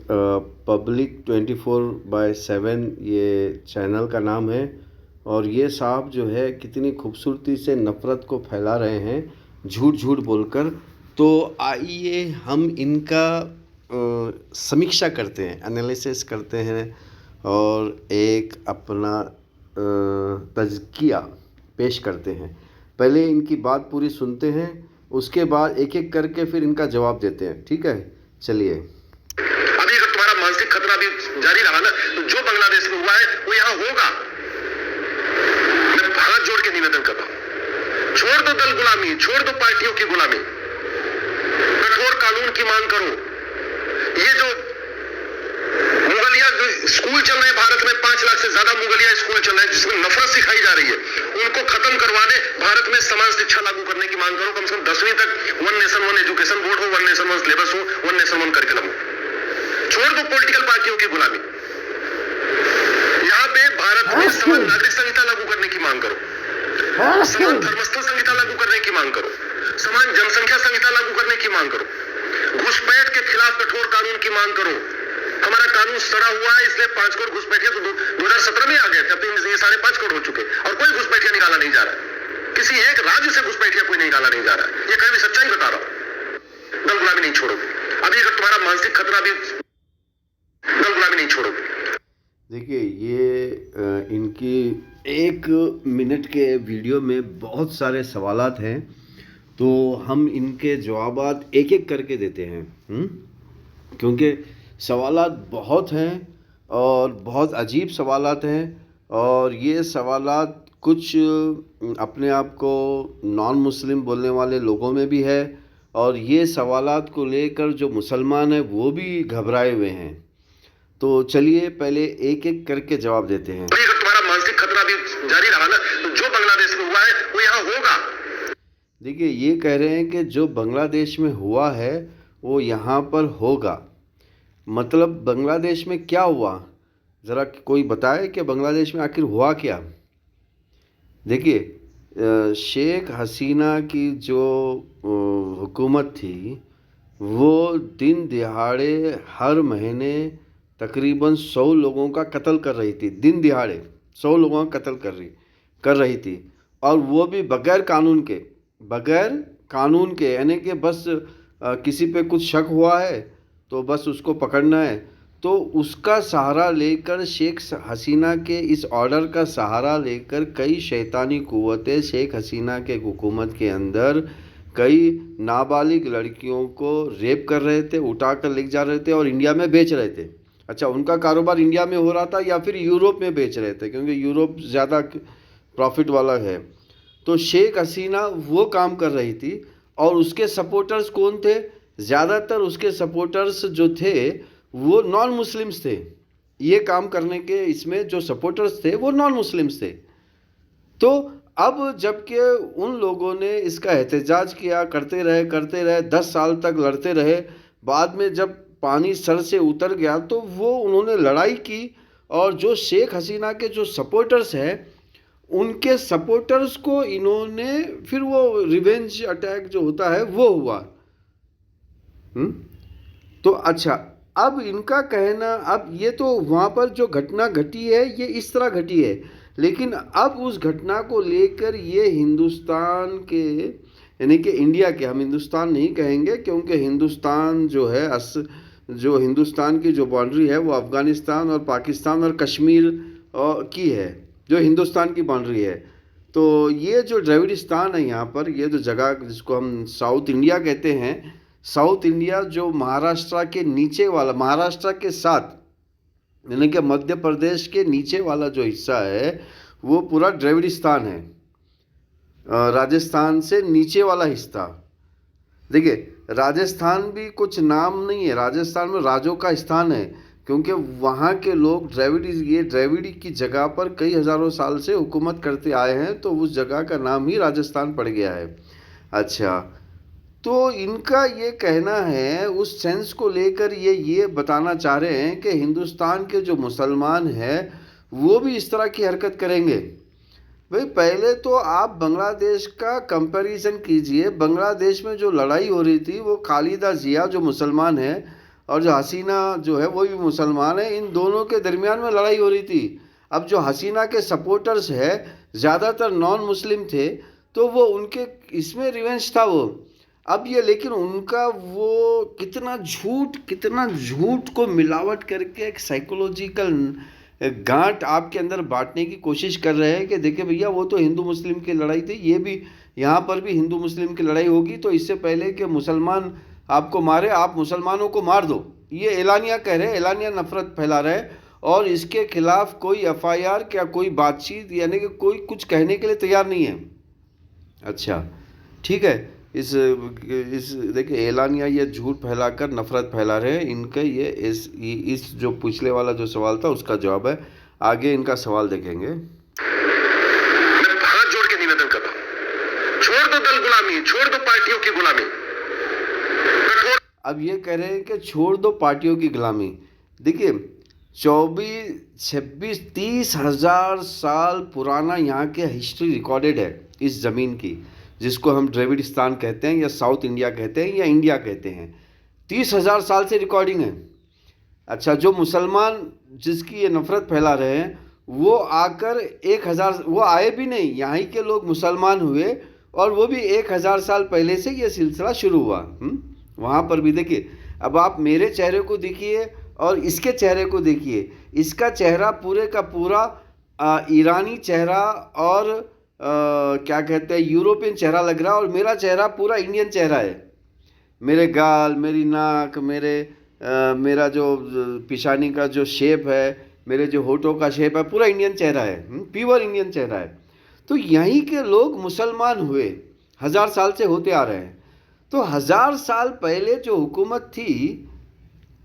Public 24/7 ये channel का नाम है। और ये साहब जो है कितनी खूबसूरती से नफ़रत को फैला रहे हैं झूठ झूठ बोलकर। तो आइए हम इनका समीक्षा करते हैं, एनालिसिस करते हैं और एक अपना तज़किया पेश करते हैं। पहले इनकी बात पूरी सुनते हैं, उसके बाद एक एक करके फिर इनका जवाब देते हैं। ठीक है, चलिए। अभी अगर तुम्हारा मानसिक खतरा भी जारी रहा ना, तो जो बांग्लादेश में हुआ है वो यहाँ होगा। मैं हाथ जोड़ के निवेदन करता हूँ, छोड़ दो दल गुलामी, छोड़ दो पार्टियों की गुलामी, कठोर कानून की मांग करो। ये जो मुगलिया स्कूल चल रहे हैं भारत में, 5 लाख से ज्यादा मुगलिया स्कूल चल रहे हैं जिसमें नफरत सिखाई जा रही है, उनको खत्म करवा दे। भारत में समान शिक्षा लागू करने की मांग करो। कम से कम 10वीं तक 1 नेशन 1 एजुकेशन बोर्ड हो, 1 नेशन 1 सिलेबस हो, 1 नेशन 1 करिकुलम हो। छोड़ दो पॉलिटिकल पार्टियों की गुलामी। यहाँ पे भारत में समान नागरिक संहिता लागू करने की मांग करो, समान धर्मस्थल संहिता लागू करने की मांग करो, समान जनसंख्या संहिता लागू करने की मांग करो, घुसपैठ के खिलाफ कठोर कानून की मांग करो। हमारा कानून सड़ा हुआ है, इसलिए 5 करोड़ घुसपैठिया तो 2017 में आ गए थे, अब तो ये 5.5 करोड़ हो चुके और कोई घुसपैठिया निकाला नहीं जा रहा। किसी एक राज्य से घुसपैठिया कोई निकाला नहीं जा रहा। ये कहीं भी सच्चाई बता रहा हूं। दल गुलामी नहीं छोड़ोगे। अभी अगर तुम्हारा मानसिक खतरा भी, दल गुलामी नहीं छोड़ोगे। देखिए, ये इनकी 1 मिनट के वीडियो में बहुत सारे सवालात हैं, तो हम इनके जवाबात एक एक करके देते हैं। क्योंकि सवालात बहुत हैं और बहुत अजीब सवालात हैं, और ये सवालात कुछ अपने आप को नॉन मुस्लिम बोलने वाले लोगों में भी है, और ये सवालात को लेकर जो मुसलमान हैं वो भी घबराए हुए हैं। तो चलिए पहले एक एक करके जवाब देते हैं। अगर तुम्हारा मानसिक खतरा भी जारी रहा ना, तो जो बांग्लादेश में हुआ है वो यहाँ होगा। देखिए, ये कह रहे हैं कि जो बांग्लादेश में हुआ है वो यहाँ पर होगा। मतलब बांग्लादेश में क्या हुआ, ज़रा कोई बताए कि बांग्लादेश में आखिर हुआ क्या। देखिए, शेख हसीना की जो हुकूमत थी वो दिन दिहाड़े हर महीने तकरीबन 100 लोगों का कत्ल कर रही थी। दिन दिहाड़े 100 लोगों का कत्ल कर रही थी, और वो भी बगैर कानून के, यानी कि बस किसी पे कुछ शक हुआ है तो बस उसको पकड़ना है। तो उसका सहारा लेकर, शेख हसीना के इस ऑर्डर का सहारा लेकर कई शैतानी कुव्वतें शेख हसीना के हुकूमत के अंदर कई नाबालिग लड़कियों को रेप कर रहे थे, उठा कर ले जा रहे थे और इंडिया में बेच रहे थे। अच्छा, उनका कारोबार इंडिया में हो रहा था या फिर यूरोप में बेच रहे थे, क्योंकि यूरोप ज़्यादा प्रॉफिट वाला है। तो शेख हसीना वो काम कर रही थी, और उसके सपोर्टर्स कौन थे? ज़्यादातर उसके सपोर्टर्स जो थे वो नॉन मुस्लिम्स थे। ये काम करने के इसमें जो सपोर्टर्स थे वो नॉन मुस्लिम्स थे। तो अब जबकि उन लोगों ने इसका एहतजाज किया, करते रहे 10 साल तक लड़ते रहे, बाद में जब पानी सर से उतर गया तो वो उन्होंने लड़ाई की, और जो शेख हसीना के जो सपोर्टर्स हैं उनके सपोर्टर्स को इन्होंने फिर वो रिवेंज अटैक जो होता है वो हुआ। तो अच्छा, अब इनका कहना, अब ये तो वहाँ पर जो घटना घटी है ये इस तरह घटी है, लेकिन अब उस घटना को लेकर ये हिंदुस्तान के, यानी कि इंडिया के, हम हिंदुस्तान नहीं कहेंगे क्योंकि हिंदुस्तान जो है जो हिंदुस्तान की जो बाउंड्री है वो अफ़गानिस्तान और पाकिस्तान और कश्मीर की है, जो हिंदुस्तान की बाउंड्री है। तो ये जो द्रविड़िस्तान है यहाँ पर, ये जो जगह जिसको हम साउथ इंडिया कहते हैं, साउथ इंडिया जो महाराष्ट्र के नीचे वाला, महाराष्ट्र के साथ यानी कि मध्य प्रदेश के नीचे वाला जो हिस्सा है वो पूरा द्रविड़िस्तान है, राजस्थान से नीचे वाला हिस्सा। देखिए, राजस्थान भी कुछ नाम नहीं है, राजस्थान में राजों का स्थान है, क्योंकि वहाँ के लोग द्रविड़ी की जगह पर कई हज़ारों साल से हुकूमत करते आए हैं, तो उस जगह का नाम ही राजस्थान पड़ गया है। अच्छा, तो इनका ये कहना है, उस सेंस को लेकर ये बताना चाह रहे हैं कि हिंदुस्तान के जो मुसलमान हैं वो भी इस तरह की हरकत करेंगे। भाई, पहले तो आप बांग्लादेश का कंपैरिजन कीजिए। बांग्लादेश में जो लड़ाई हो रही थी वो खालिदा जिया जो मुसलमान है और जो हसीना जो है वो भी मुसलमान है, इन दोनों के दरमियान में लड़ाई हो रही थी। अब जो हसीना के सपोर्टर्स है ज़्यादातर नॉन मुस्लिम थे, तो वो उनके इसमें रिवेंज था वो। अब ये लेकिन उनका वो कितना झूठ को मिलावट करके एक साइकोलॉजिकल गांठ आपके अंदर बांटने की कोशिश कर रहे हैं कि देखिए भैया वो तो हिंदू मुस्लिम की लड़ाई थी, ये भी यहाँ पर भी हिंदू मुस्लिम की लड़ाई होगी, तो इससे पहले कि मुसलमान आपको मारे आप मुसलमानों को मार दो। ये एलानिया कह रहे हैं, एलानिया नफरत फैला रहे हैं और इसके खिलाफ कोई एफआईआर क्या कोई बातचीत यानी कि कोई कुछ कहने के लिए तैयार नहीं है। अच्छा ठीक है, इस देखिए एलानिया ये झूठ फैलाकर नफरत फैला रहे हैं। इनका ये इस जो पिछले वाला जो सवाल था उसका जवाब है। आगे इनका सवाल देखेंगे। मैं हाथ जोड़ के निवेदन करता हूं, छोड़ दो दल गुलामी, छोड़ दो पार्टियों की गुलामी। अब ये कह रहे हैं कि छोड़ दो पार्टियों की गुलामी। देखिए 24, 26, 30,000 साल पुराना यहाँ के हिस्ट्री रिकॉर्डेड है इस ज़मीन की, जिसको हम द्रविड़स्तान कहते हैं या साउथ इंडिया कहते हैं या इंडिया कहते हैं। 30,000 साल से रिकॉर्डिंग है। अच्छा, जो मुसलमान जिसकी ये नफ़रत फैला रहे हैं वो आकर 1,000 वो आए भी नहीं, यहाँ ही के लोग मुसलमान हुए और वो भी 1,000 साल पहले से ये सिलसिला शुरू हुआ। वहाँ पर भी देखिए, अब आप मेरे चेहरे को देखिए और इसके चेहरे को देखिए। इसका चेहरा पूरे का पूरा ईरानी चेहरा और क्या कहते हैं यूरोपियन चेहरा लग रहा है और मेरा चेहरा पूरा इंडियन चेहरा है। मेरे गाल, मेरी नाक, मेरा जो पिशानी का जो शेप है, मेरे जो होठों का शेप है, पूरा इंडियन चेहरा है, प्योर इंडियन चेहरा है। तो यहीं के लोग मुसलमान हुए, 1000 साल से होते आ रहे हैं। तो 1000 साल पहले जो हुकूमत थी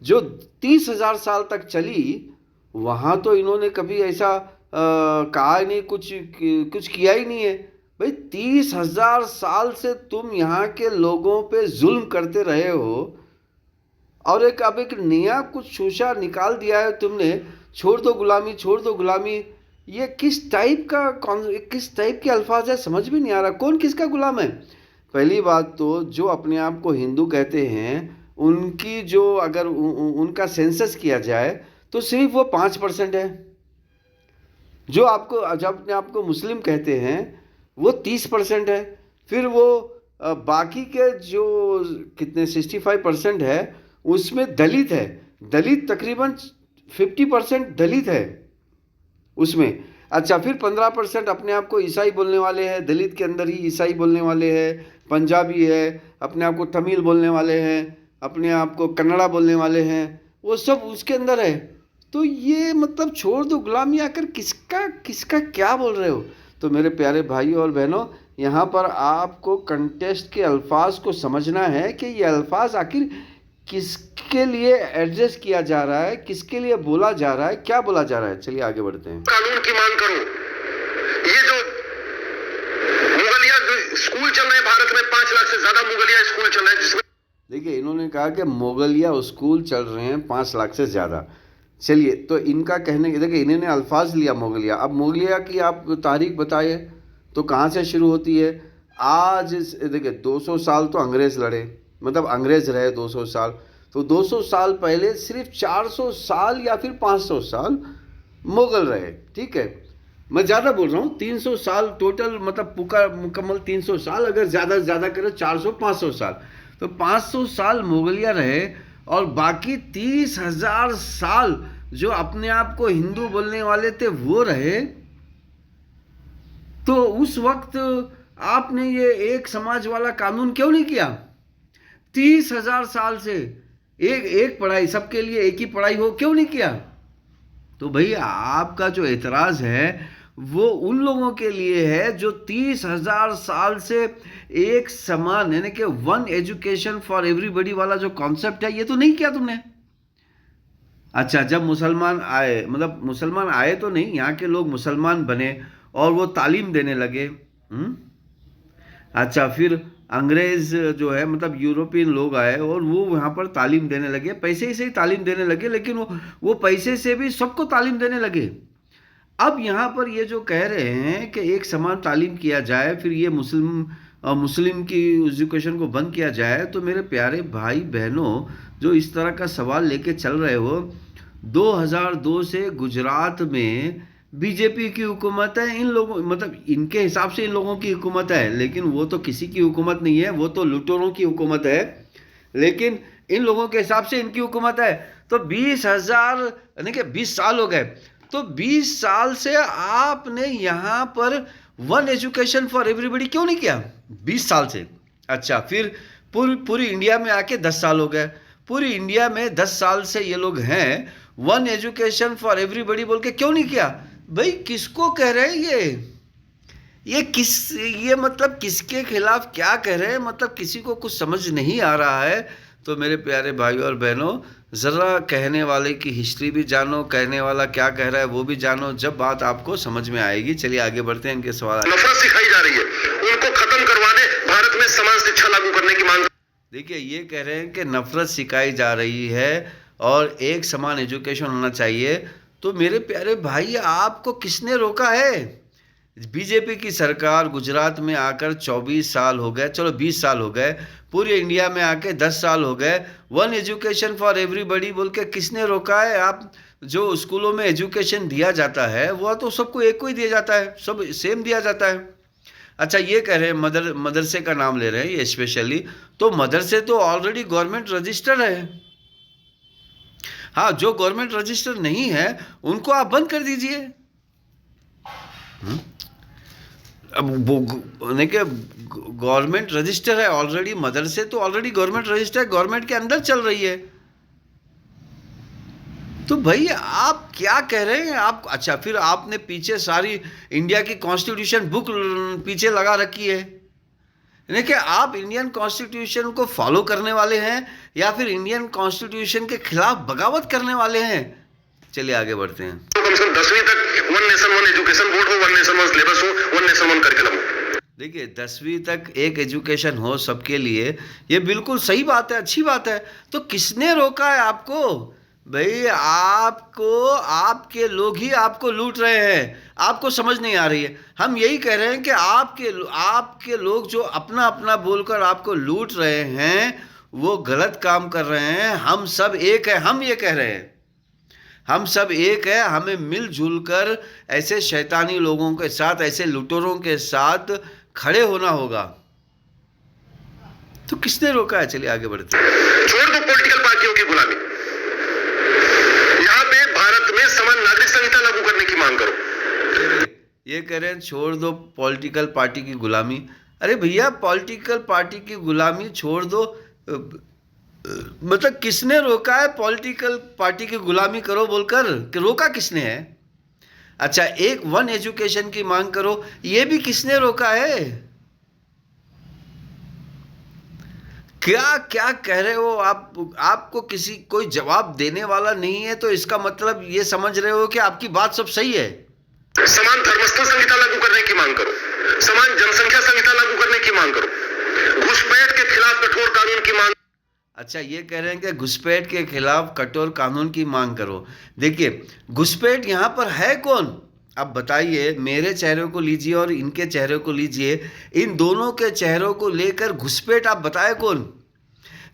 जो 30,000 साल तक चली, वहाँ तो इन्होंने कभी ऐसा कहा नहीं, कुछ किया ही नहीं है। भाई 30,000 साल से तुम यहाँ के लोगों पे जुल्म करते रहे हो और अब एक नया कुछ शोशा निकाल दिया है तुमने, छोड़ दो गुलामी, छोड़ दो गुलामी। ये किस टाइप के अल्फाज है, समझ भी नहीं आ रहा कौन किसका गुलाम है। पहली बात तो जो अपने आप को हिंदू कहते हैं उनकी जो अगर उनका सेंसस किया जाए तो सिर्फ वो 5% है। जो अपने आप को मुस्लिम कहते हैं वो 30% है। फिर वो बाकी के जो कितने 65% है उसमें दलित है। दलित तकरीबन 50% दलित है उसमें। अच्छा, फिर 15% अपने आप को ईसाई बोलने वाले हैं, दलित के अंदर ही ईसाई बोलने वाले हैं, पंजाबी है, अपने आप को तमिल बोलने वाले हैं, अपने आप को कन्नड़ा बोलने वाले हैं, वो सब उसके अंदर है। तो ये मतलब छोड़ दो गुलामी आकर किसका क्या बोल रहे हो। तो मेरे प्यारे भाई और बहनों, यहाँ पर आपको कंटेस्ट के अल्फाज को समझना है कि ये अल्फाज आखिर किसके लिए एड्रेस किया जा रहा है, किसके लिए बोला जा रहा है, क्या बोला जा रहा है। चलिए आगे बढ़ते हैं। कानून की मांग करो। ये जो मुगलिया स्कूल चल रहे हैं भारत में, 5 लाख से ज्यादा मुगलिया स्कूल चल रहे हैं, जिसमें देखिए इन्होंने कहा कि मुगलिया स्कूल चल रहे हैं 5 लाख से ज़्यादा। चलिए, तो इनका कहने के देखिए इन्होंने अल्फाज लिया मुगलिया। अब मुगलिया की आप तारीख बताइए तो कहाँ से शुरू होती है। आज देखिए 200 साल तो अंग्रेज़ लड़े, मतलब अंग्रेज़ रहे 200 साल। तो 200 साल पहले सिर्फ 400 साल या फिर 500 साल मुग़ल रहे। ठीक है, मैं ज़्यादा बोल रहा हूँ, 300 साल टोटल, मतलब पूरा मुकम्मल 300 साल, अगर ज़्यादा से ज़्यादा करें 400-500 साल, तो 500 साल मुगलिया रहे और बाकी 30,000 साल जो अपने आप को हिंदू बोलने वाले थे वो रहे। तो उस वक्त आपने ये एक समाज वाला कानून क्यों नहीं किया। 30,000 साल से एक पढ़ाई, सबके लिए एक ही पढ़ाई हो, क्यों नहीं किया। तो भाई आपका जो एतराज़ है वो उन लोगों के लिए है जो 30,000 साल से एक समान, यानी कि वन एजुकेशन फॉर एवरीबडी वाला जो कॉन्सेप्ट है, ये तो नहीं किया तुमने। अच्छा, जब मुसलमान आए, मतलब मुसलमान आए तो नहीं, यहाँ के लोग मुसलमान बने और वो तालीम देने लगे। अच्छा, फिर अंग्रेज़ जो है, मतलब यूरोपियन लोग आए और वो वहाँ पर तालीम देने लगे, पैसे से ही तालीम देने लगे, लेकिन वो पैसे से भी सबको तालीम देने लगे। अब यहाँ पर ये जो कह रहे हैं कि एक समान तालीम किया जाए, फिर ये मुस्लिम मुस्लिम की एजुकेशन को बंद किया जाए, तो मेरे प्यारे भाई बहनों, जो इस तरह का सवाल लेके चल रहे हो, 2002 से गुजरात में बीजेपी की हुकूमत है। इन लोगों, मतलब इनके हिसाब से इन लोगों की हुकूमत है, लेकिन वो तो किसी की हुकूमत नहीं है, वो तो लुटेरों की हुकूमत है। लेकिन इन लोगों के हिसाब से इनकी हुकूमत है। तो 20,000 यानी कि 20 साल हो गए। तो 20 साल से आपने यहाँ पर वन एजुकेशन फॉर एवरीबडी क्यों नहीं किया 20 साल से? अच्छा, फिर पूरी इंडिया में आके 10 साल हो गए। पूरी इंडिया में 10 साल से ये लोग हैं, वन एजुकेशन फॉर एवरीबडी बोल के क्यों नहीं किया? भाई किसको कह रहे हैं ये मतलब किसके खिलाफ क्या कह रहे हैं? मतलब किसी को कुछ समझ नहीं आ रहा है। तो मेरे प्यारे भाइयों और बहनों, ज़रा कहने वाले की हिस्ट्री भी जानो, कहने वाला क्या कह रहा है वो भी जानो, जब बात आपको समझ में आएगी। चलिए आगे बढ़ते हैं, इनके सवाल। नफरत सिखाई जा रही है, उनको खत्म करवाने भारत में समान शिक्षा लागू करने की मांग। देखिए, ये कह रहे हैं कि नफरत सिखाई जा रही है और एक समान एजुकेशन होना चाहिए। तो मेरे प्यारे भाई, आपको किसने रोका है? बीजेपी की सरकार गुजरात में आकर 24 साल हो गए, चलो 20 साल हो गए, पूरे इंडिया में आके 10 साल हो गए। वन एजुकेशन फॉर एवरीबडी बोल के किसने रोका है? आप जो स्कूलों में एजुकेशन दिया जाता है वो तो सबको एक को ही दिया जाता है, सब सेम दिया जाता है। अच्छा, ये कह रहे हैं मदरसे का नाम ले रहे हैं ये स्पेशली। तो मदरसे तो ऑलरेडी गवर्नमेंट रजिस्टर है। हाँ, जो गवर्नमेंट रजिस्टर नहीं है उनको आप बंद कर दीजिए। अब वो गवर्नमेंट रजिस्टर है ऑलरेडी, मदरसे तो ऑलरेडी गवर्नमेंट रजिस्टर है, गवर्नमेंट के अंदर चल रही है। तो भाई आप क्या कह रहे हैं? आप अच्छा, फिर आपने पीछे सारी इंडिया की कॉन्स्टिट्यूशन बुक पीछे लगा रखी है। यानी कि आप इंडियन कॉन्स्टिट्यूशन को फॉलो करने वाले हैं या फिर इंडियन कॉन्स्टिट्यूशन के खिलाफ बगावत करने वाले हैं? चलिए आगे बढ़ते हैं। तो कम से कम 10वीं तक one nation one education board हो, वन नेशन वन सिलेबस हो, वन नेशन वन करिकुलम हो। देखिए, 10वीं तक एक एजुकेशन हो सबके लिए, ये बिल्कुल सही बात है, अच्छी बात है। तो किसने रोका है आपको? भाई आपको, आपके लोग ही आपको लूट रहे हैं, आपको समझ नहीं आ रही है। हम यही कह रहे हैं कि आपके लोग जो अपना अपना बोलकर आपको लूट रहे हैं वो गलत काम कर रहे हैं। हम सब एक है, हम ये कह रहे हैं, हम सब एक है। हमें मिलजुल कर ऐसे शैतानी लोगों के साथ, ऐसे लुटेरों के साथ खड़े होना होगा। तो किसने रोका है? चलिए आगे बढ़ते हैं। छोड़ दो पॉलिटिकल पार्टियों की गुलामी, यहाँ पे भारत में समान नागरिक संहिता लागू करने की मांग करो। ये कह रहे हैं छोड़ दो पॉलिटिकल पार्टी की गुलामी। अरे भैया, पॉलिटिकल पार्टी की गुलामी छोड़ दो, मतलब किसने रोका है पॉलिटिकल पार्टी की गुलामी करो बोलकर? कि रोका किसने है? अच्छा, एक वन एजुकेशन की मांग करो, ये भी किसने रोका है? क्या क्या कह रहे हो आप? आपको कोई जवाब देने वाला नहीं है, तो इसका मतलब ये समझ रहे हो कि आपकी बात सब सही है। समान धर्मस्थल संहिता लागू करने की मांग करो, समान जनसंख्या संहिता लागू करने की मांग करो, घुसपैठ के खिलाफ कठोर कानून की मांग। अच्छा, ये कह रहे हैं कि घुसपैठ के खिलाफ कठोर कानून की मांग करो। देखिए, घुसपैठ यहाँ पर है कौन? अब बताइए, मेरे चेहरे को लीजिए और इनके चेहरे को लीजिए, इन दोनों के चेहरों को लेकर घुसपैठ आप बताए कौन?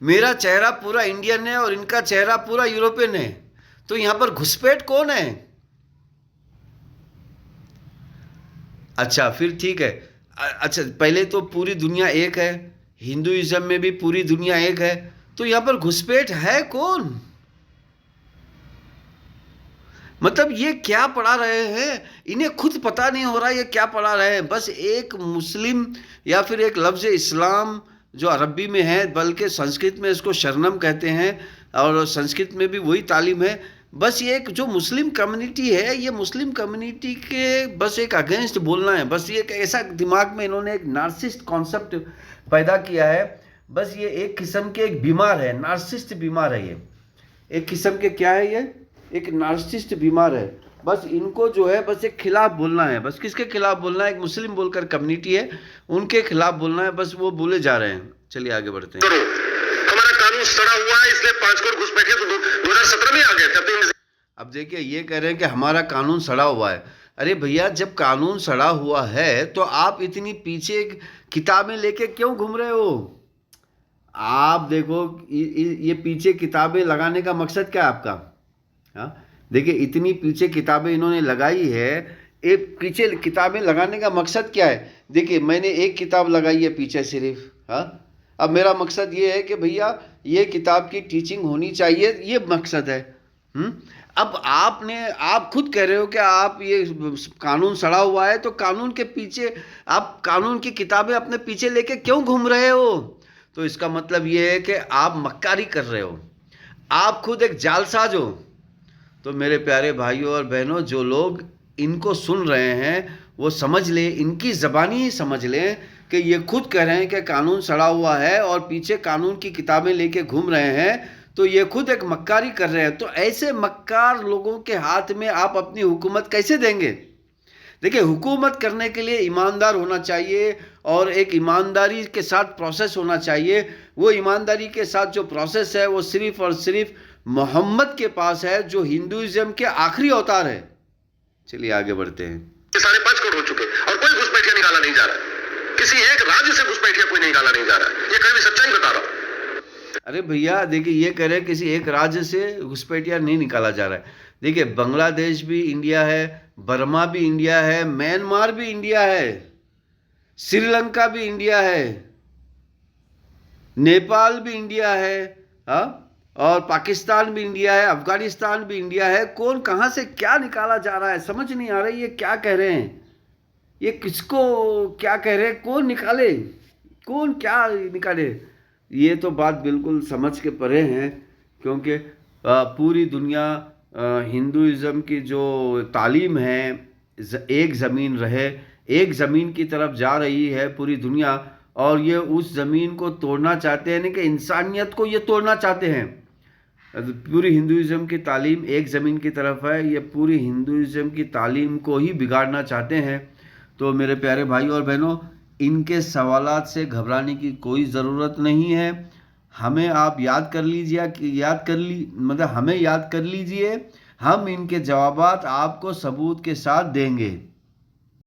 मेरा चेहरा पूरा इंडियन है और इनका चेहरा पूरा यूरोपियन है, तो यहाँ पर घुसपैठ कौन है? अच्छा, फिर ठीक है। अच्छा, पहले तो पूरी दुनिया एक है, हिंदुइज्म में भी पूरी दुनिया एक है, तो यहाँ पर घुसपैठ है कौन? मतलब ये क्या पढ़ा रहे हैं? इन्हें खुद पता नहीं हो रहा ये क्या पढ़ा रहे हैं। बस एक मुस्लिम या फिर एक लफ्ज़ इस्लाम जो अरबी में है, बल्कि संस्कृत में इसको शरणम कहते हैं और संस्कृत में भी वही तालीम है। बस ये एक जो मुस्लिम कम्युनिटी है, ये मुस्लिम कम्युनिटी के बस एक अगेंस्ट बोलना है। बस ये एक ऐसा दिमाग में इन्होंने एक नार्सिस्ट कॉन्सेप्ट पैदा किया है। बस ये एक किस्म के एक बीमार है, नार्सिस्ट बीमार है। ये एक किस्म के क्या है? ये एक नार्सिस्ट बीमार है। बस इनको जो है बस एक खिलाफ बोलना है। बस किसके खिलाफ बोलना है? एक मुस्लिम बोलकर कम्युनिटी है, उनके खिलाफ बोलना है। बस वो बोले जा रहे हैं। चलिए आगे बढ़ते हैं। हमारा कानून सड़ा हुआ है, इसलिए 5 करोड़ घुसपैठिए तो 2017 में आ गए थे। अब देखिए, ये कह रहे हैं कि हमारा कानून सड़ा हुआ है। अरे भैया, जब कानून सड़ा हुआ है तो आप इतनी पीछे किताबें लेके क्यों घूम रहे हो? आप देखो, ये पीछे किताबें लगाने का मकसद क्या है आपका? हाँ, देखिए इतनी पीछे किताबें इन्होंने लगाई है। एक पीछे किताबें लगाने का मकसद क्या है? देखिए मैंने एक किताब लगाई है पीछे सिर्फ। हाँ, अब मेरा मकसद ये है कि भैया ये किताब की टीचिंग होनी चाहिए, ये मकसद है। अब आप खुद कह रहे हो कि आप ये कानून सड़ा हुआ है, तो कानून के पीछे आप कानून की किताबें अपने पीछे लेके क्यों घूम रहे हो? तो इसका मतलब ये है कि आप मक्कारी कर रहे हो, आप खुद एक जालसाज हो। तो मेरे प्यारे भाइयों और बहनों, जो लोग इनको सुन रहे हैं वो समझ ले, इनकी ज़बानी ही समझ लें कि ये खुद कह रहे हैं कि कानून सड़ा हुआ है और पीछे कानून की किताबें लेके घूम रहे हैं, तो ये खुद एक मक्कारी कर रहे हैं। तो ऐसे मक्कार लोगों के हाथ में आप अपनी हुकूमत कैसे देंगे? देखिए, हुकूमत करने के लिए ईमानदार होना चाहिए और एक ईमानदारी के साथ प्रोसेस होना चाहिए। वो ईमानदारी के साथ जो प्रोसेस है वो सिर्फ और सिर्फ मोहम्मद के पास है, जो हिंदुइज्म के आखिरी अवतार है। चलिए आगे बढ़ते हैं। 5.5 करोड़ हो चुके और कोई घुसपैठिया निकाला नहीं जा रहा, किसी एक राज्य से घुसपैठिया कोई निकाला नहीं जा रहा। ये कभी सच्चाई बता रहा हूं। अरे भैया देखिए, ये कह रहे हैं किसी एक राज्य से घुसपैठिया नहीं निकाला जा रहा है। देखिए, बांग्लादेश भी इंडिया है, बर्मा भी इंडिया है, म्यांमार भी इंडिया है, श्रीलंका भी इंडिया है, नेपाल भी इंडिया है, हाँ, और पाकिस्तान भी इंडिया है, अफगानिस्तान भी इंडिया है। कौन कहाँ से क्या निकाला जा रहा है समझ नहीं आ रही। ये क्या कह रहे हैं, ये किसको क्या कह रहे हैं, कौन निकाले, कौन क्या निकाले? ये तो बात बिल्कुल समझ के परे हैं, क्योंकि पूरी दुनिया हिंदुइज़्म की जो तालीम है, एक ज़मीन रहे, एक ज़मीन की तरफ जा रही है पूरी दुनिया, और ये उस ज़मीन को तोड़ना चाहते हैं, यानी कि इंसानियत को ये तोड़ना चाहते हैं। पूरी हिंदुइज़्म की तालीम एक ज़मीन की तरफ है, ये पूरी हिंदुइज़्म की तालीम को ही बिगाड़ना चाहते हैं। तो मेरे प्यारे भाई और बहनों, इनके सवालात से घबराने की कोई ज़रूरत नहीं है। हमें आप याद कर लीजिए, मतलब हमें याद कर लीजिए, हम इनके जवाबात आपको सबूत के साथ देंगे।